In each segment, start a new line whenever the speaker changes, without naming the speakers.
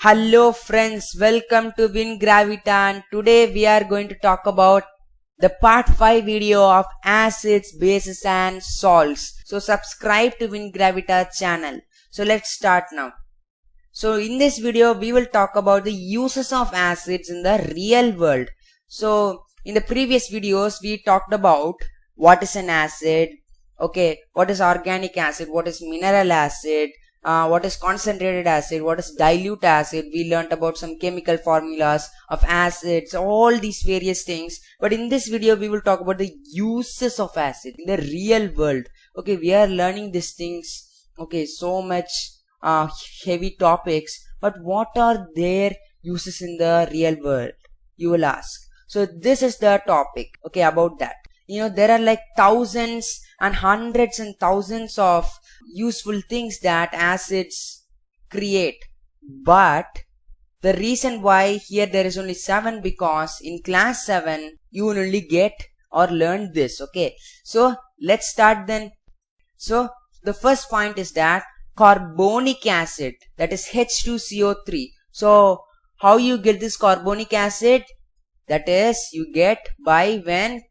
Hello friends, welcome to WinGraviton. Today we are going to talk about the part 5 video of acids, bases and salts. So subscribe to WinGravita channel. So let's start now. So in this video we will talk about the uses of acids in the real world. So in the previous videos we talked about what is an acid, okay, what is organic acid, what is mineral acid, what is concentrated acid, what is dilute acid. We learnt about some chemical formulas of acids, all these various things. But in this video we will talk about the uses of acid in the real world. Okay, we are learning these things, okay, so much heavy topics, but what are their uses in the real world, you will ask. So this is the topic, okay, about that. There are like thousands and hundreds and thousands of useful things that acids create, but the reason why here there is only 7 because in class 7 you will only get or learn this. Okay, so let's start then. So the first point is that carbonic acid, that is H2CO3. So how you get this carbonic acid? That is, you get by when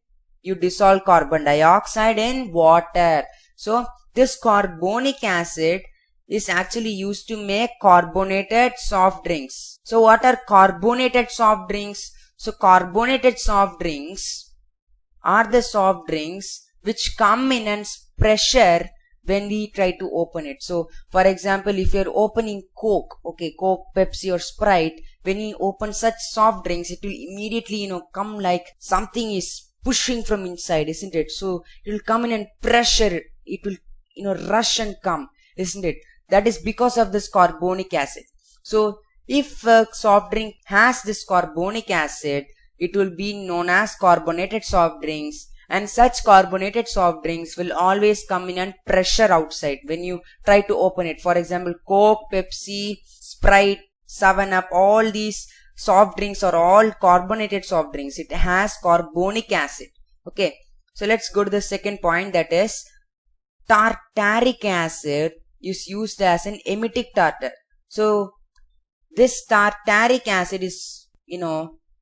you dissolve carbon dioxide in water. So this carbonic acid is actually used to make carbonated soft drinks. So what are carbonated soft drinks? So carbonated soft drinks are the soft drinks which come in and pressure when we try to open it. So for example, if you're opening Coke, okay, Coke, Pepsi or Sprite, when you open such soft drinks, it will immediately, come like something is pushing from inside, isn't it? So it will come in and pressure, it will, rush and come, isn't it? That is because of this carbonic acid. So if a soft drink has this carbonic acid, it will be known as carbonated soft drinks. And such carbonated soft drinks will always come in and pressure outside when you try to open it. For example, Coke, Pepsi, Sprite, 7-Up, all these soft drinks are all carbonated soft drinks. It has carbonic acid. Okay, so let's go to the second point, that is tartaric acid is used as an emetic tartar. So this tartaric acid is,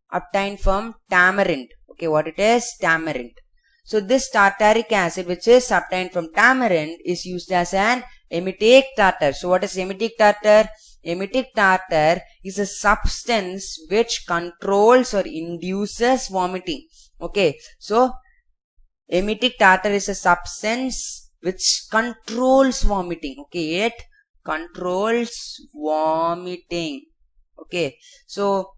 obtained from tamarind. Okay, what it is? Tamarind. So this tartaric acid which is obtained from tamarind is used as an emetic tartar. So what is emetic tartar? Emetic tartar is a substance which controls or induces vomiting. Okay, so emetic tartar is a substance which controls vomiting. Okay, it controls vomiting. Okay, so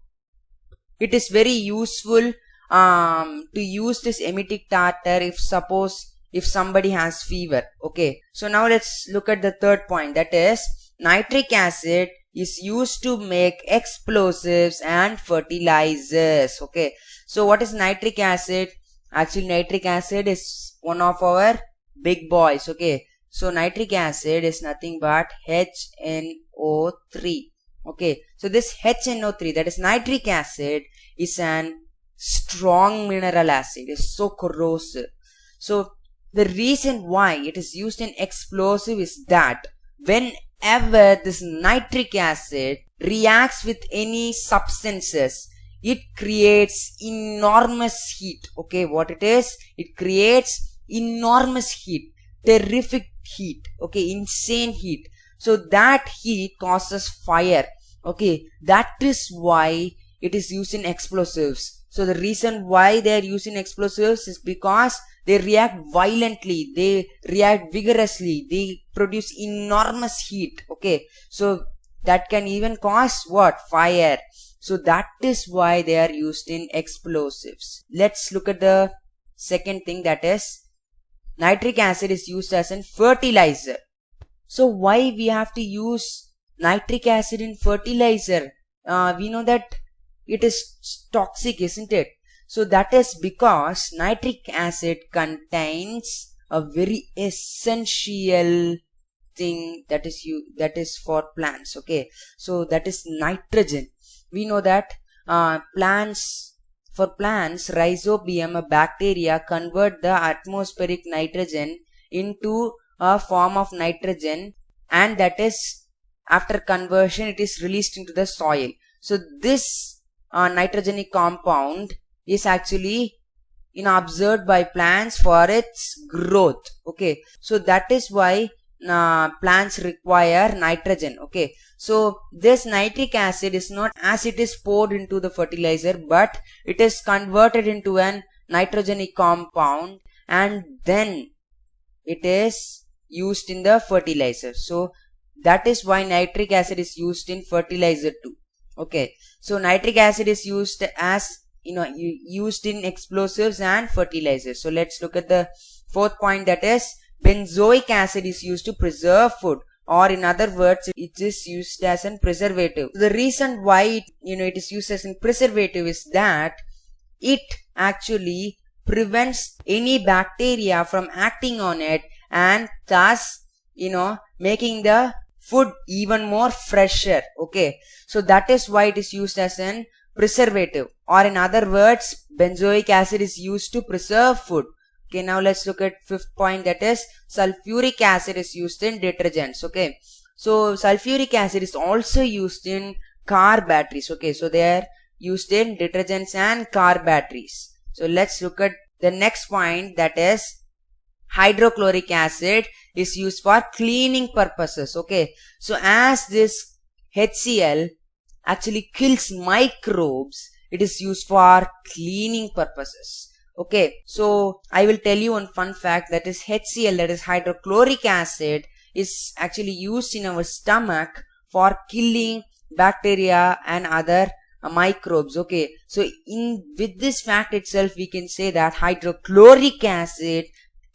it is very useful to use this emetic tartar if somebody has fever. Okay, so now let's look at the third point, that is nitric acid is used to make explosives and fertilizers. Okay, so what is nitric acid? Actually nitric acid is one of our big boys. Okay, so nitric acid is nothing but HNO3. Okay, so this HNO3, that is nitric acid, is an strong mineral acid, is so corrosive. So the reason why it is used in explosive is that whenever this nitric acid reacts with any substances, it creates enormous heat. Okay, what it is? It creates enormous heat, terrific heat, okay, insane heat. So that heat causes fire. Okay, that is why it is used in explosives. So the reason why they are used in explosives is because they react violently, they react vigorously, they produce enormous heat. Okay, so that can even cause what? Fire. So that is why they are used in explosives. Let's look at the second thing, that is nitric acid is used as a fertilizer. So why we have to use nitric acid in fertilizer? We know that it is toxic, isn't it? So that is because nitric acid contains a very essential thing that is for plants. Okay, so that is nitrogen. We know that for plants, rhizobium, a bacteria, convert the atmospheric nitrogen into a form of nitrogen, and that is after conversion it is released into the soil. So this nitrogenic compound is actually observed by plants for its growth. Okay, so that is why plants require nitrogen. Okay, so this nitric acid is not as it is poured into the fertilizer, but it is converted into an nitrogenic compound and then it is used in the fertilizer. So that is why nitric acid is used in fertilizer too. Okay, so nitric acid is used as used in explosives and fertilizers. So let's look at the fourth point, that is benzoic acid is used to preserve food, or in other words it is used as a preservative. The reason why it is used as a preservative is that it actually prevents any bacteria from acting on it and thus making the food even more fresher. Okay, so that is why it is used as an preservative, or in other words benzoic acid is used to preserve food. Okay, now let's look at fifth point, that is sulfuric acid is used in detergents. Okay, so sulfuric acid is also used in car batteries. Okay, so they are used in detergents and car batteries. So let's look at the next point, that is hydrochloric acid is used for cleaning purposes. Okay, so as this HCl actually kills microbes, it is used for cleaning purposes. Okay, so I will tell you one fun fact, that is HCl, that is hydrochloric acid, is actually used in our stomach for killing bacteria and other microbes. Okay, so with this fact itself we can say that hydrochloric acid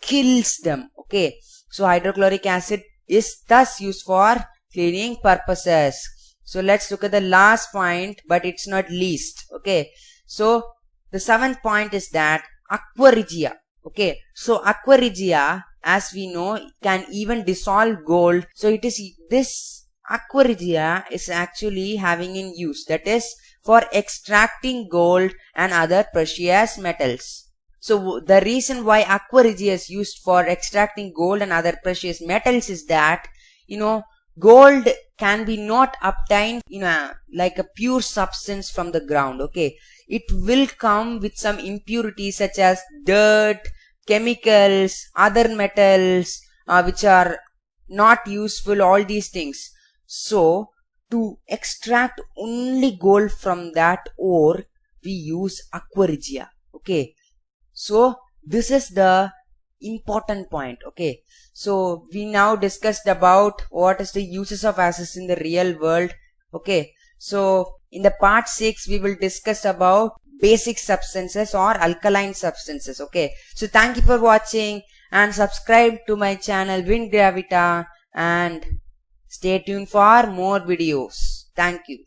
kills them. Okay, so hydrochloric acid is thus used for cleaning purposes. So let's look at the last point, but it's not least. Okay, so the seventh point is that aqua regia. Okay, so aqua regia, as we know, can even dissolve gold. So it is this aqua regia is actually having in use, that is for extracting gold and other precious metals. So the reason why aqua regia is used for extracting gold and other precious metals is that gold can be not obtained like a pure substance from the ground. Okay, it will come with some impurities such as dirt, chemicals, other metals which are not useful, all these things. So to extract only gold from that ore we use aqua regia. Okay, so this is the important point. Okay, so we now discussed about what is the uses of acids in the real world. Okay, so in the part 6 we will discuss about basic substances or alkaline substances. Okay, so thank you for watching and subscribe to my channel WinGravita and stay tuned for more videos. Thank you.